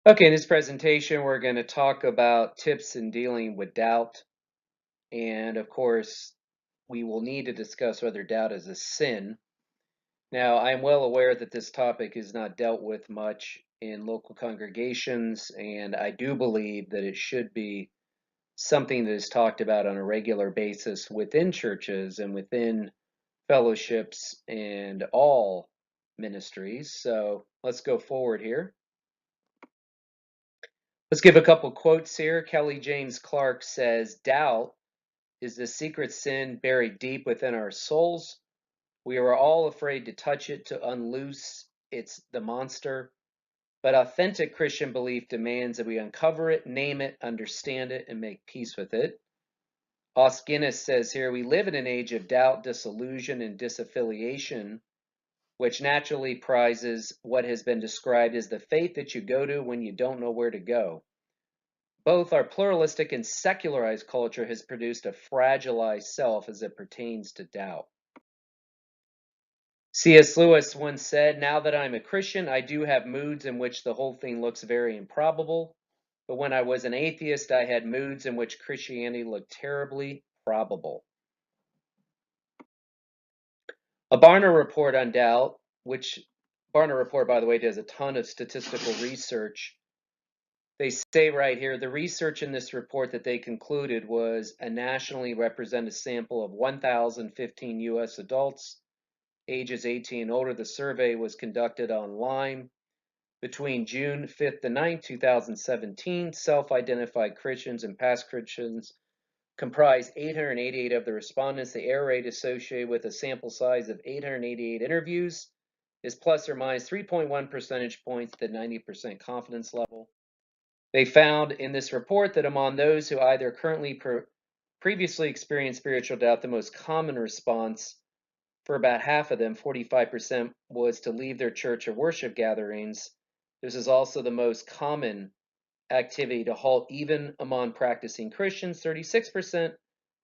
Okay, in this presentation, we're going to talk about tips in dealing with doubt. And of course, we will need to discuss whether doubt is a sin. Now, I'm well aware that this topic is not dealt with much in local congregations, and I do believe that it should be something that is talked about on a regular basis within churches and within fellowships and all ministries. So let's go forward here. Let's give a couple quotes here. Kelly James Clark says, "Doubt is the secret sin buried deep within our souls. We are all afraid to touch it, to unloose the monster. But authentic Christian belief demands that we uncover it, name it, understand it, and make peace with it." Os Guinness says here, "We live in an age of doubt, disillusion, and disaffiliation, which naturally prizes what has been described as the faith that you go to when you don't know where to go. Both our pluralistic and secularized culture has produced a fragilized self as it pertains to doubt." C.S. Lewis once said, "Now that I'm a Christian, I do have moods in which the whole thing looks very improbable. But when I was an atheist, I had moods in which Christianity looked terribly probable." A Barna report on doubt, which Barna report, by the way, does a ton of statistical research. They say right here, the research in this report that they concluded was a nationally represented sample of 1,015 U.S. adults, ages 18 and older. The survey was conducted online between June 5th to 9th, 2017. Self-identified Christians and past Christians comprised 888 of the respondents. The error rate associated with a sample size of 888 interviews is plus or minus 3.1 percentage points to 90% confidence level. They found in this report that among those who either previously experienced spiritual doubt, the most common response for about half of them, 45%, was to leave their church or worship gatherings. This is also the most common activity to halt even among practicing Christians, 36%,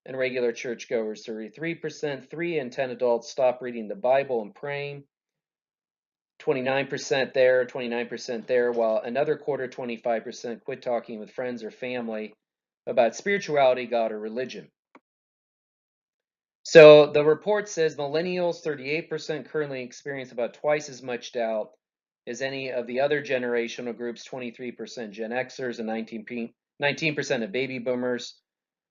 and regular churchgoers, 33%. 3 in 10 adults stop reading the Bible and praying. 29% there, 29% there, while another quarter, 25%, quit talking with friends or family about spirituality, God, or religion. So the report says millennials, 38%, currently experience about twice as much doubt as any of the other generational groups, 23% Gen Xers and 19% of baby boomers,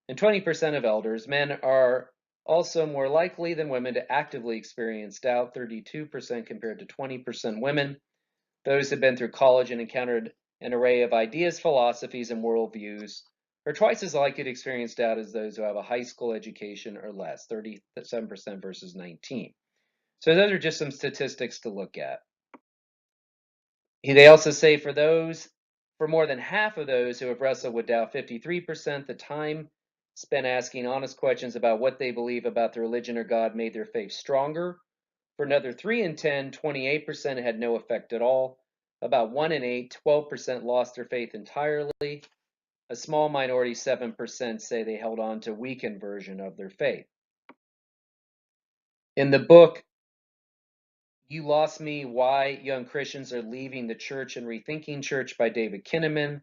and 20% of elders. Men are also more likely than women to actively experience doubt, 32% compared to 20% women. Those who have been through college and encountered an array of ideas, philosophies, and worldviews are twice as likely to experience doubt as those who have a high school education or less, 37% versus 19%. So those are just some statistics to look at. They also say for more than half of those who have wrestled with doubt, 53%, the time spent asking honest questions about what they believe about the religion or God made their faith stronger. For another 3 in 10, 28% had no effect at all. About 1 in 8, 12% lost their faith entirely. A small minority, 7%, say they held on to a weakened version of their faith. In the book, You Lost Me, Why Young Christians Are Leaving the Church and Rethinking Church by David Kinnaman,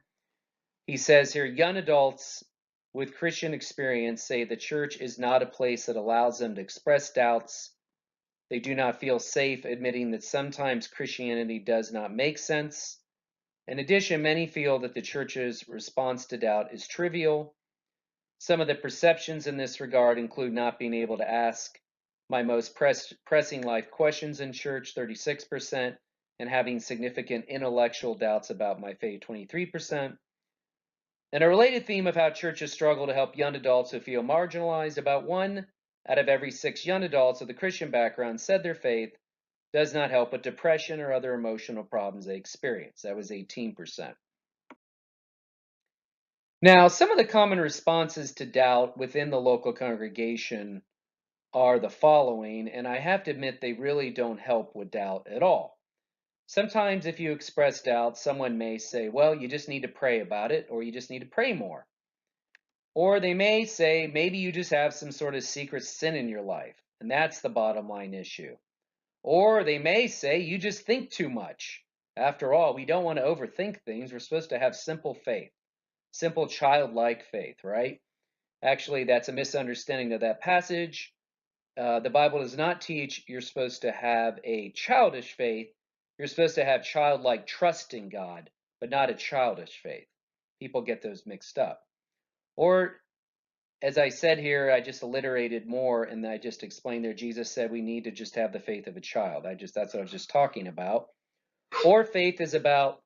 he says here, young adults with Christian experience say the church is not a place that allows them to express doubts. They do not feel safe admitting that sometimes Christianity does not make sense. In addition, many feel that the church's response to doubt is trivial. Some of the perceptions in this regard include not being able to ask my most pressing life questions in church, 36%, and having significant intellectual doubts about my faith, 23%. And a related theme of how churches struggle to help young adults who feel marginalized, about 1 out of every 6 young adults with a Christian background said their faith does not help with depression or other emotional problems they experience. That was 18%. Now, some of the common responses to doubt within the local congregation are the following, and I have to admit they really don't help with doubt at all. Sometimes if you express doubt, someone may say, well, you just need to pray about it, or you just need to pray more. Or they may say, maybe you just have some sort of secret sin in your life, and that's the bottom line issue. Or they may say, you just think too much. After all, we don't want to overthink things. We're supposed to have simple faith, simple childlike faith, right? Actually, that's a misunderstanding of that passage. The Bible does not teach you're supposed to have a childish faith. You're supposed to have childlike trust in God, but not a childish faith. People get those mixed up. Or, as I said here, I just alliterated more and I just explained there. Jesus said we need to just have the faith of a child. That's what I was just talking about. Or faith is about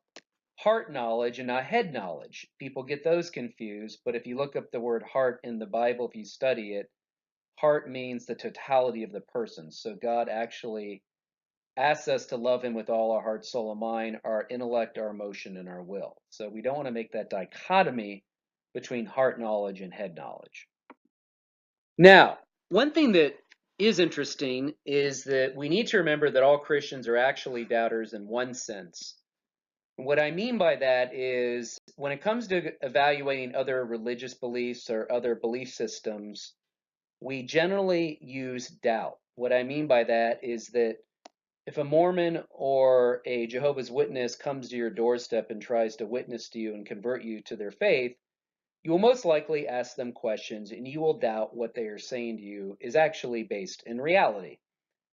heart knowledge and not head knowledge. People get those confused, but if you look up the word heart in the Bible, if you study it, heart means the totality of the person. So God actually asks us to love him with all our heart, soul, and mind, our intellect, our emotion, and our will. So we don't want to make that dichotomy between heart knowledge and head knowledge. Now, one thing that is interesting is that we need to remember that all Christians are actually doubters in one sense. What I mean by that is when it comes to evaluating other religious beliefs or other belief systems, we generally use doubt. What I mean by that is that if a Mormon or a Jehovah's Witness comes to your doorstep and tries to witness to you and convert you to their faith, you will most likely ask them questions and you will doubt what they are saying to you is actually based in reality.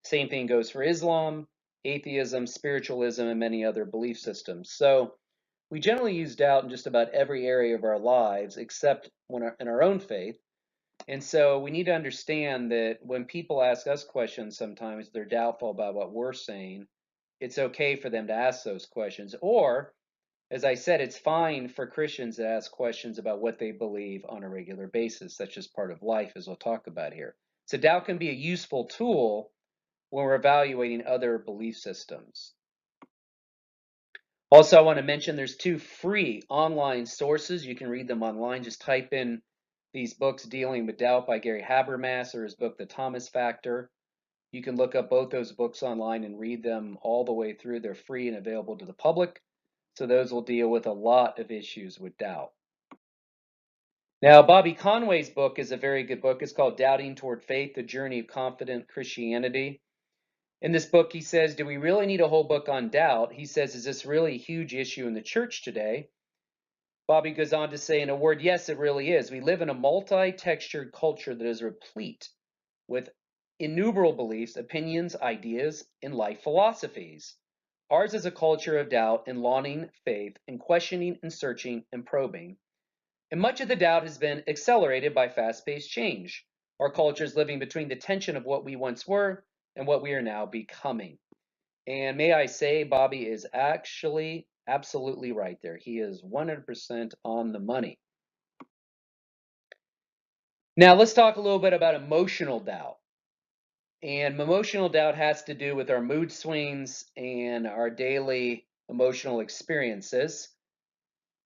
Same thing goes for Islam, atheism, spiritualism, and many other belief systems. So we generally use doubt in just about every area of our lives except in our own faith. And so we need to understand that when people ask us questions, sometimes they're doubtful about what we're saying. It's okay for them to ask those questions. Or, as I said, it's fine for Christians to ask questions about what they believe on a regular basis. That's just part of life, as we'll talk about here. So doubt can be a useful tool when we're evaluating other belief systems. Also, I want to mention there's two free online sources. You can read them online. Just type in these books, Dealing with Doubt by Gary Habermas, or his book, The Thomas Factor. You can look up both those books online and read them all the way through. They're free and available to the public. So those will deal with a lot of issues with doubt. Now, Bobby Conway's book is a very good book. It's called Doubting Toward Faith, The Journey of Confident Christianity. In this book, he says, do we really need a whole book on doubt? He says, is this really a huge issue in the church today? Bobby goes on to say, in a word, yes, it really is. We live in a multi-textured culture that is replete with innumerable beliefs, opinions, ideas, and life philosophies. Ours is a culture of doubt and longing faith and questioning and searching and probing. And much of the doubt has been accelerated by fast-paced change. Our culture is living between the tension of what we once were and what we are now becoming. And may I say, Bobby is actually absolutely right there. He is 100% on the money. Now, let's talk a little bit about emotional doubt. And emotional doubt has to do with our mood swings and our daily emotional experiences.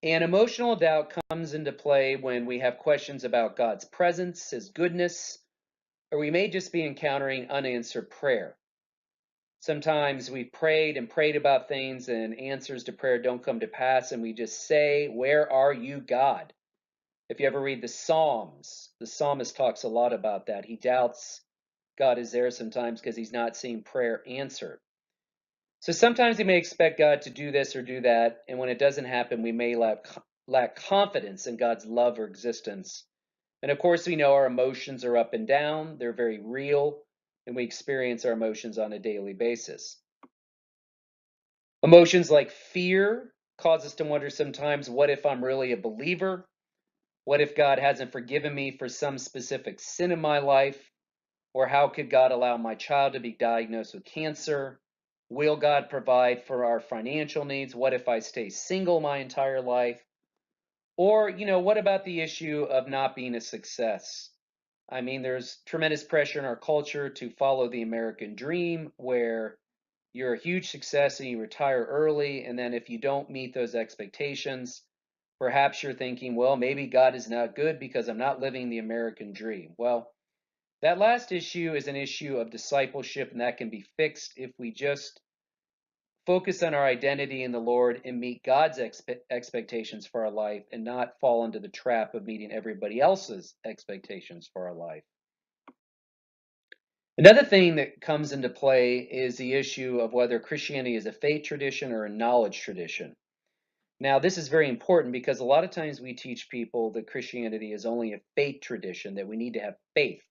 And emotional doubt comes into play when we have questions about God's presence, his goodness, or we may just be encountering unanswered prayer. Sometimes we've prayed and prayed about things and answers to prayer don't come to pass, and we just say, where are you, God? If you ever read the Psalms, the psalmist talks a lot about that. He doubts God is there sometimes because he's not seeing prayer answered. So sometimes we may expect God to do this or do that, and when it doesn't happen, we may lack confidence in God's love or existence. And of course, we know our emotions are up and down. They're very real, and we experience our emotions on a daily basis. Emotions like fear cause us to wonder sometimes, what if I'm really a believer? What if God hasn't forgiven me for some specific sin in my life? Or how could God allow my child to be diagnosed with cancer? Will God provide for our financial needs? What if I stay single my entire life? Or, what about the issue of not being a success? I mean, there's tremendous pressure in our culture to follow the American dream where you're a huge success and you retire early. And then if you don't meet those expectations, perhaps you're thinking, well, maybe God is not good because I'm not living the American dream. Well, that last issue is an issue of discipleship, and that can be fixed if we just focus on our identity in the Lord and meet God's expectations for our life and not fall into the trap of meeting everybody else's expectations for our life. Another thing that comes into play is the issue of whether Christianity is a faith tradition or a knowledge tradition. Now, this is very important because a lot of times we teach people that Christianity is only a faith tradition, that we need to have faith.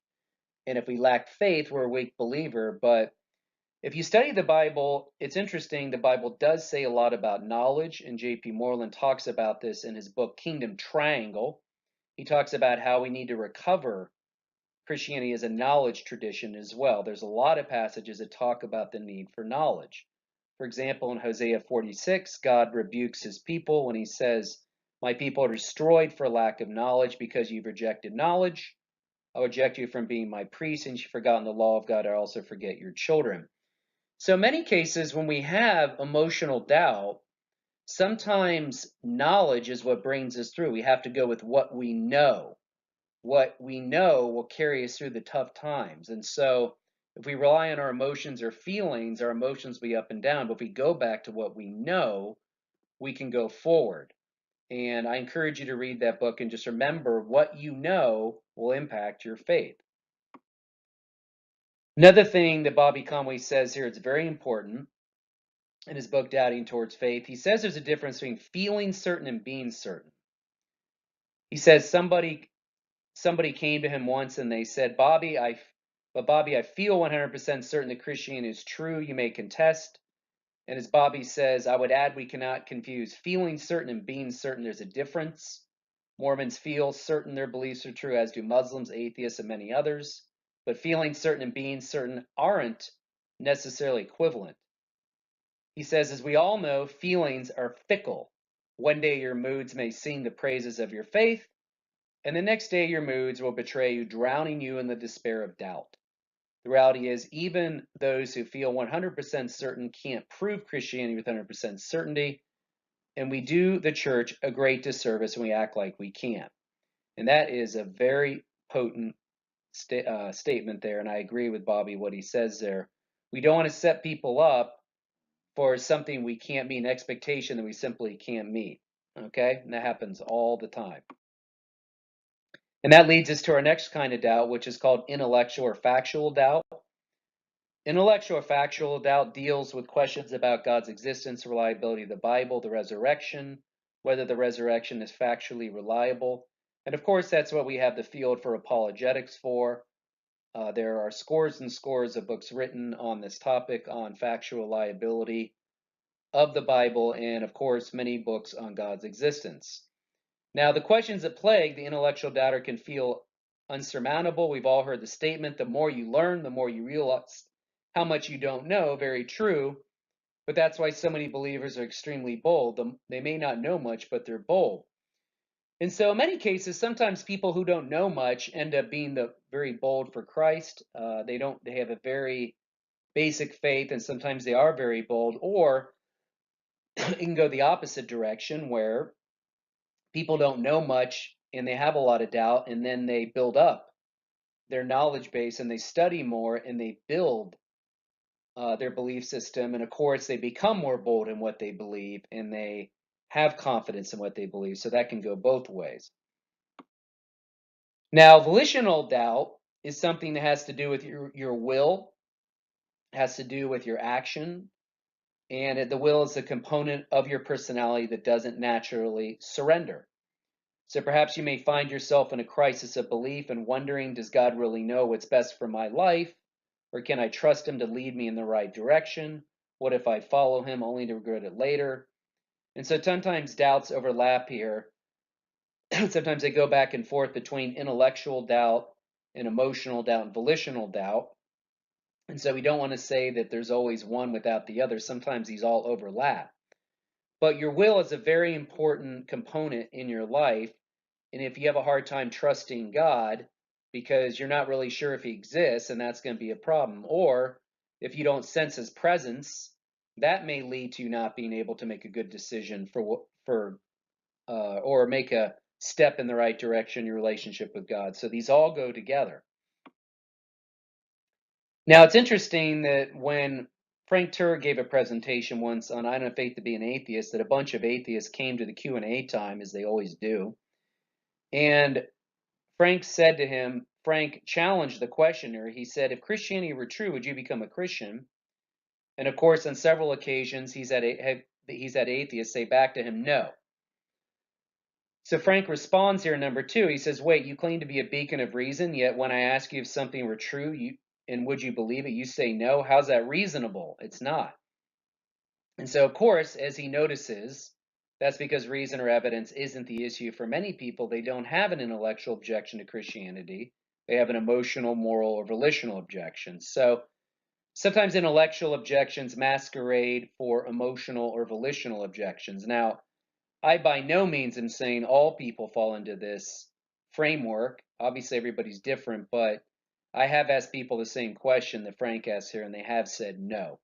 And if we lack faith, we're a weak believer. But if you study the Bible, it's interesting. The Bible does say a lot about knowledge, and J.P. Moreland talks about this in his book, Kingdom Triangle. He talks about how we need to recover Christianity as a knowledge tradition as well. There's a lot of passages that talk about the need for knowledge. For example, in Hosea 46, God rebukes his people when he says, "My people are destroyed for lack of knowledge because you've rejected knowledge. I'll reject you from being my priest, and you've forgotten the law of God. I also forget your children." So, in many cases, when we have emotional doubt, sometimes knowledge is what brings us through. We have to go with what we know. What we know will carry us through the tough times. And so, if we rely on our emotions or feelings, our emotions will be up and down. But if we go back to what we know, we can go forward. And I encourage you to read that book and just remember what you know will impact your faith. Another thing that Bobby Conway says here, it's very important in his book, Doubting Towards Faith. He says there's a difference between feeling certain and being certain. He says somebody came to him once and they said, Bobby, I feel 100% certain that Christianity is true. You may contest. And as Bobby says, I would add we cannot confuse feeling certain and being certain. There's a difference. Mormons feel certain their beliefs are true, as do Muslims, atheists, and many others. But feeling certain and being certain aren't necessarily equivalent. He says, as we all know, feelings are fickle. One day your moods may sing the praises of your faith, and the next day your moods will betray you, drowning you in the despair of doubt. The reality is, even those who feel 100% certain can't prove Christianity with 100% certainty, and we do the church a great disservice when we act like we can. And that is a very potent statement there, and I agree with Bobby what he says there. We don't want to set people up for something we can't meet, an expectation that we simply can't meet. Okay? And that happens all the time. And that leads us to our next kind of doubt, which is called intellectual or factual doubt. Intellectual or factual doubt deals with questions about God's existence, reliability of the Bible, the resurrection, whether the resurrection is factually reliable. And of course, that's what we have the field for apologetics for. There are scores and scores of books written on this topic on factual reliability of the Bible, and of course, many books on God's existence. Now, the questions that plague the intellectual doubter can feel unsurmountable. We've all heard the statement, the more you learn, the more you realize how much you don't know. Very true. But that's why so many believers are extremely bold. They may not know much, but they're bold. And so in many cases, sometimes people who don't know much end up being very bold for Christ. They have a very basic faith, and sometimes they are very bold. Or it can go the opposite direction where people don't know much and they have a lot of doubt, and then they build up their knowledge base and they study more and they build their belief system. And of course, they become more bold in what they believe and they have confidence in what they believe. So that can go both ways. Now, volitional doubt is something that has to do with your will, has to do with your action. And the will is a component of your personality that doesn't naturally surrender. So perhaps you may find yourself in a crisis of belief and wondering, does God really know what's best for my life? Or can I trust him to lead me in the right direction? What if I follow him only to regret it later? And so sometimes doubts overlap here. Sometimes they go back and forth between intellectual doubt and emotional doubt and volitional doubt. And so we don't want to say that there's always one without the other. Sometimes these all overlap. But your will is a very important component in your life. And if you have a hard time trusting God because you're not really sure if he exists, and that's going to be a problem. Or if you don't sense his presence, that may lead to you not being able to make a good decision or make a step in the right direction in your relationship with God. So these all go together. Now, it's interesting that when Frank Turek gave a presentation once on I Don't Have Faith to Be an Atheist, that a bunch of atheists came to the Q&A time, as they always do. And Frank said to him, Frank challenged the questioner. He said, if Christianity were true, would you become a Christian? And of course, on several occasions, he's had atheists say back to him, no. So Frank responds here, number 2. He says, wait, you claim to be a beacon of reason, yet when I ask you if something were true, and would you believe it, you say no. How's that reasonable? It's not. And so, of course, as he notices, that's because reason or evidence isn't the issue for many people. They don't have an intellectual objection to Christianity. They have an emotional, moral, or volitional objection. So sometimes intellectual objections masquerade for emotional or volitional objections. Now, I by no means am saying all people fall into this framework. Obviously, everybody's different, but I have asked people the same question that Frank asked here, and they have said no.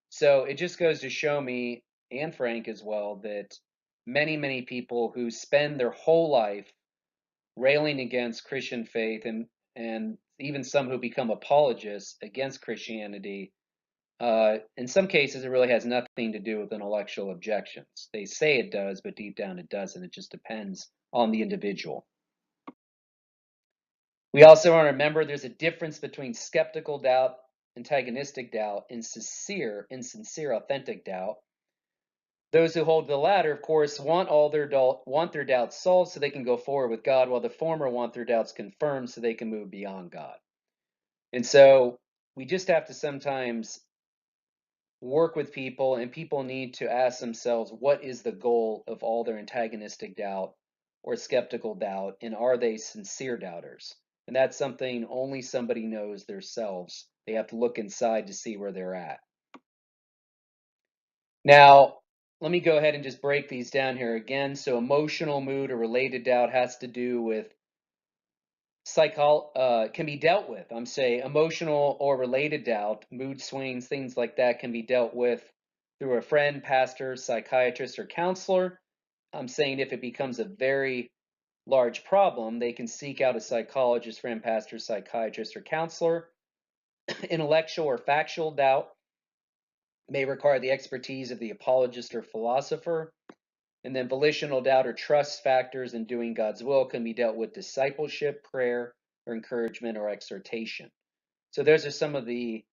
So it just goes to show me, and Frank as well, that many, many people who spend their whole life railing against Christian faith, and even some who become apologists against Christianity, in some cases, it really has nothing to do with intellectual objections. They say it does, but deep down it doesn't. It just depends on the individual. We also want to remember there's a difference between skeptical doubt, antagonistic doubt, and sincere, authentic doubt. Those who hold the latter, of course, want their doubts solved so they can go forward with God, while the former want their doubts confirmed so they can move beyond God. And so we just have to sometimes work with people, and people need to ask themselves, what is the goal of all their antagonistic doubt or skeptical doubt, and are they sincere doubters? And that's something only somebody knows themselves. They have to look inside to see where they're at. Now, let me go ahead and just break these down here again. So emotional, mood, or related doubt has to do with can be dealt with. I'm saying emotional or related doubt, mood swings, things like that can be dealt with through a friend, pastor, psychiatrist, or counselor. I'm saying if it becomes a very large problem, they can seek out a psychologist, friend, pastor, psychiatrist, or counselor. Intellectual or factual doubt may require the expertise of the apologist or philosopher. And then volitional doubt or trust factors in doing God's will can be dealt with discipleship, prayer, or encouragement or exhortation. So those are some of the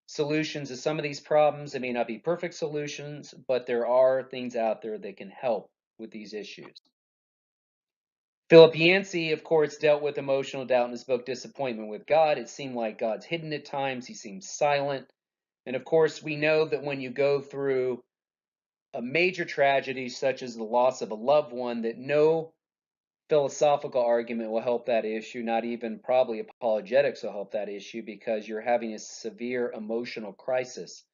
solutions to some of these problems. They may not be perfect solutions, but there are things out there that can help with these issues. Philip Yancey, of course, dealt with emotional doubt in his book Disappointment with God. It seemed like God's hidden at times. He seems silent. And of course, we know that when you go through a major tragedy such as the loss of a loved one, that no philosophical argument will help that issue, not even probably apologetics will help that issue, because you're having a severe emotional crisis.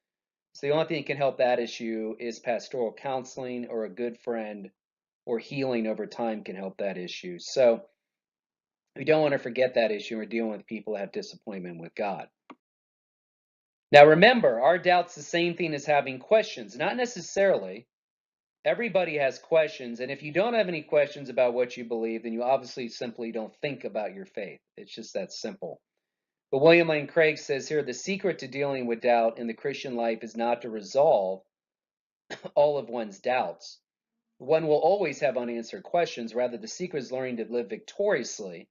So the only thing that can help that issue is pastoral counseling or a good friend, or healing over time can help that issue. So we don't want to forget that issue. We're dealing with people that have disappointment with God. Now remember, our doubt's the same thing as having questions. Not necessarily. Everybody has questions, and if you don't have any questions about what you believe, then you obviously simply don't think about your faith. It's just that simple. But William Lane Craig says here, the secret to dealing with doubt in the Christian life is not to resolve all of one's doubts. One will always have unanswered questions. Rather, the secret is learning to live victoriously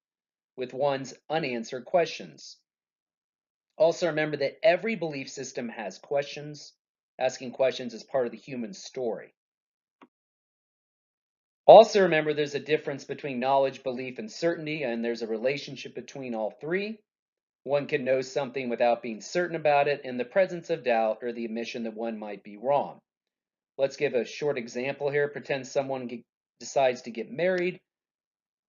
with one's unanswered questions. Also remember that every belief system has questions. Asking questions is part of the human story. Also remember there's a difference between knowledge, belief, and certainty, and there's a relationship between all three. One can know something without being certain about it in the presence of doubt or the admission that one might be wrong. Let's give a short example here. Pretend someone decides to get married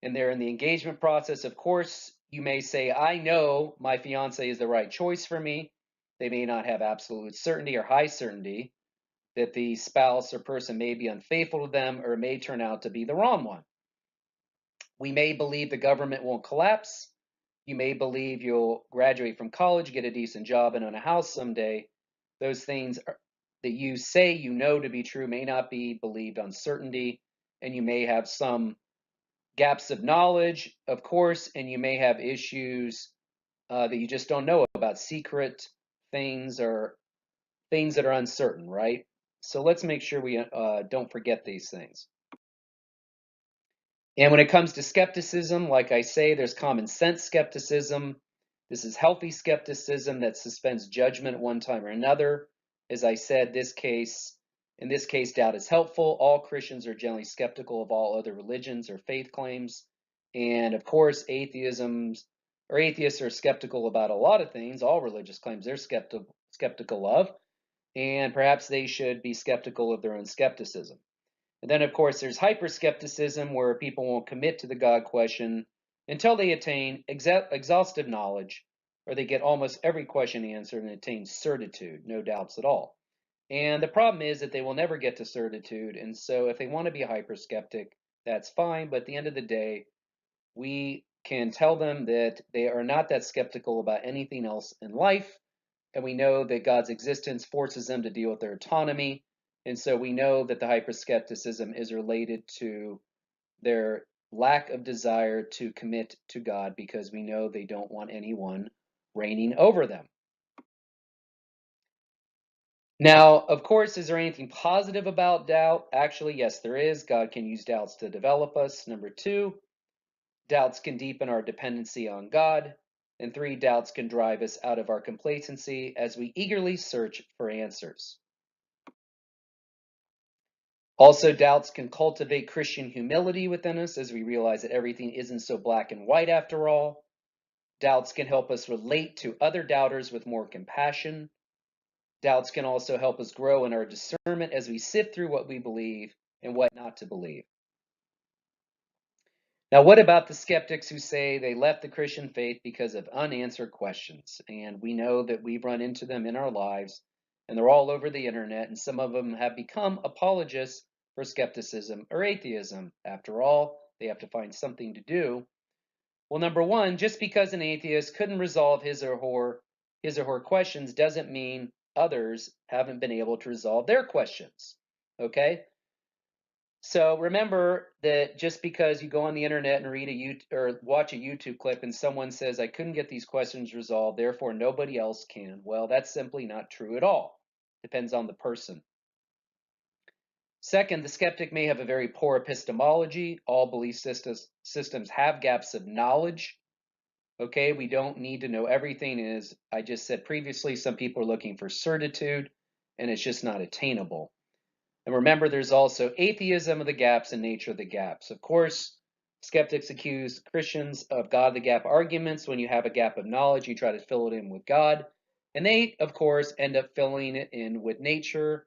and they're in the engagement process. Of course, you may say, I know my fiance is the right choice for me. They may not have absolute certainty or high certainty that the spouse or person may be unfaithful to them or may turn out to be the wrong one. We may believe the government won't collapse. You may believe you'll graduate from college, get a decent job, and own a house someday. Those things that you say you know to be true may not be believed on certainty, and you may have some gaps of knowledge, of course, and you may have issues that you just don't know about, secret things or things that are uncertain, right? So let's make sure we don't forget these things. And when it comes to skepticism, like I say, there's common sense skepticism. This is healthy skepticism that suspends judgment at one time or another. As I said, in this case, doubt is helpful. All Christians are generally skeptical of all other religions or faith claims. And of course, atheists are skeptical about a lot of things, all religious claims they're skeptical of. And perhaps they should be skeptical of their own skepticism. And then, of course, there's hyperskepticism, where people won't commit to the God question until they attain exhaustive knowledge, or they get almost every question answered and attain certitude, no doubts at all. And the problem is that they will never get to certitude. And so if they want to be a hyperskeptic, that's fine. But at the end of the day, we can tell them that they are not that skeptical about anything else in life. And we know that God's existence forces them to deal with their autonomy. And so we know that the hyperskepticism is related to their lack of desire to commit to God, because we know they don't want anyone reigning over them. Now, of course, is there anything positive about doubt? Actually, yes, there is. God can use doubts to develop us. Number two, doubts can deepen our dependency on God. And three, doubts can drive us out of our complacency as we eagerly search for answers. Also, doubts can cultivate Christian humility within us as we realize that everything isn't so black and white after all. Doubts can help us relate to other doubters with more compassion. Doubts can also help us grow in our discernment as we sift through what we believe and what not to believe. Now, what about the skeptics who say they left the Christian faith because of unanswered questions? And we know that we've run into them in our lives, and they're all over the internet, and some of them have become apologists for skepticism or atheism. After all, they have to find something to do. Well, number one, just because an atheist couldn't resolve his or her questions doesn't mean others haven't been able to resolve their questions. Okay? So remember that just because you go on the internet and or watch a YouTube clip and someone says, I couldn't get these questions resolved, therefore nobody else can. Well, that's simply not true at all. Depends on the person. Second, the skeptic may have a very poor epistemology. All belief systems have gaps of knowledge. Okay, we don't need to know everything. As I just said previously, some people are looking for certitude, and it's just not attainable. And remember, there's also atheism of the gaps and nature of the gaps. Of course, skeptics accuse Christians of God the gap arguments. When you have a gap of knowledge, you try to fill it in with God. And they, of course, end up filling it in with nature,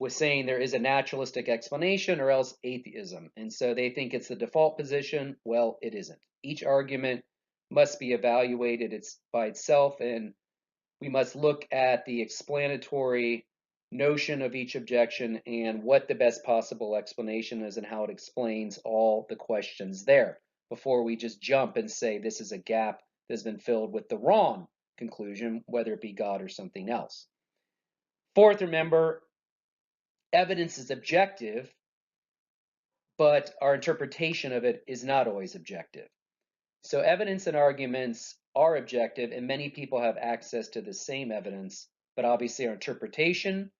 with saying there is a naturalistic explanation, or else atheism. And so they think it's the default position. Well, it isn't. Each argument must be evaluated by itself, and we must look at the explanatory notion of each objection and what the best possible explanation is and how it explains all the questions there before we just jump and say this is a gap that's been filled with the wrong conclusion, whether it be God or something else. Fourth, remember, evidence is objective, but our interpretation of it is not always objective. So evidence and arguments are objective, and many people have access to the same evidence, but obviously our interpretation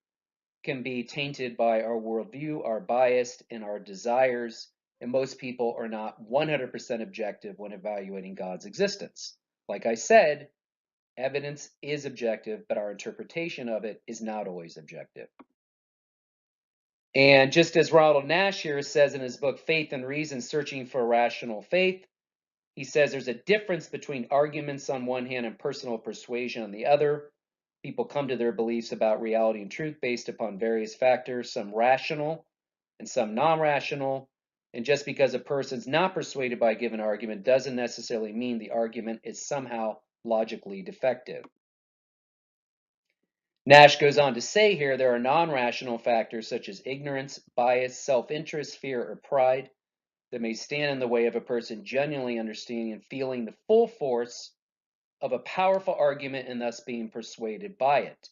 can be tainted by our worldview, our bias, and our desires, and most people are not 100% objective when evaluating God's existence. Like I said, evidence is objective, but our interpretation of it is not always objective. And just as Ronald Nash here says in his book, Faith and Reason, Searching for a Rational Faith, he says there's a difference between arguments on one hand and personal persuasion on the other. People come to their beliefs about reality and truth based upon various factors, some rational and some non-rational. And just because a person's not persuaded by a given argument doesn't necessarily mean the argument is somehow logically defective. Nash goes on to say here there are non-rational factors such as ignorance, bias, self-interest, fear, or pride that may stand in the way of a person genuinely understanding and feeling the full force of a powerful argument and thus being persuaded by it.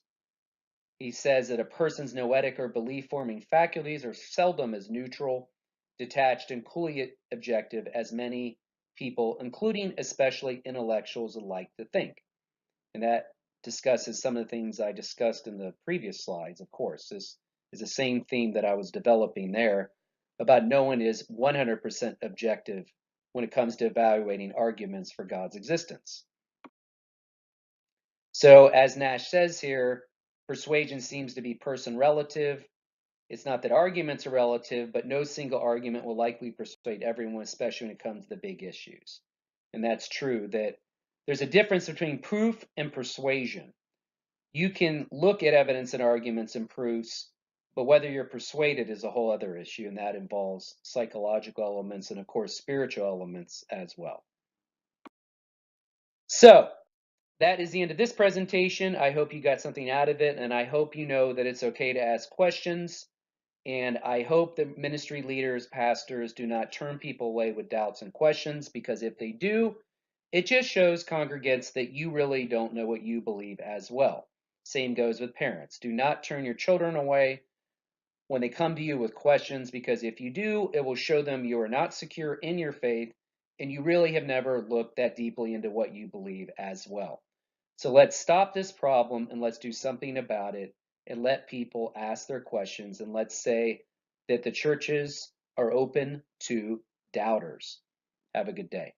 He says that a person's noetic or belief-forming faculties are seldom as neutral, detached, and coolly objective as many people, including especially intellectuals, like to think. And that discusses some of the things I discussed in the previous slides, of course. This is the same theme that I was developing there about no one is 100% objective when it comes to evaluating arguments for God's existence. So, as Nash says here, persuasion seems to be person relative. It's not that arguments are relative, but no single argument will likely persuade everyone, especially when it comes to the big issues. And that's true, that there's a difference between proof and persuasion. You can look at evidence and arguments and proofs, but whether you're persuaded is a whole other issue, and that involves psychological elements and, of course, spiritual elements as well. So, that is the end of this presentation. I hope you got something out of it, and I hope you know that it's okay to ask questions. And I hope that ministry leaders, pastors do not turn people away with doubts and questions, because if they do, it just shows congregants that you really don't know what you believe as well. Same goes with parents. Do not turn your children away when they come to you with questions, because if you do, it will show them you are not secure in your faith and you really have never looked that deeply into what you believe as well. So let's stop this problem and let's do something about it and let people ask their questions, and let's say that the churches are open to doubters. Have a good day.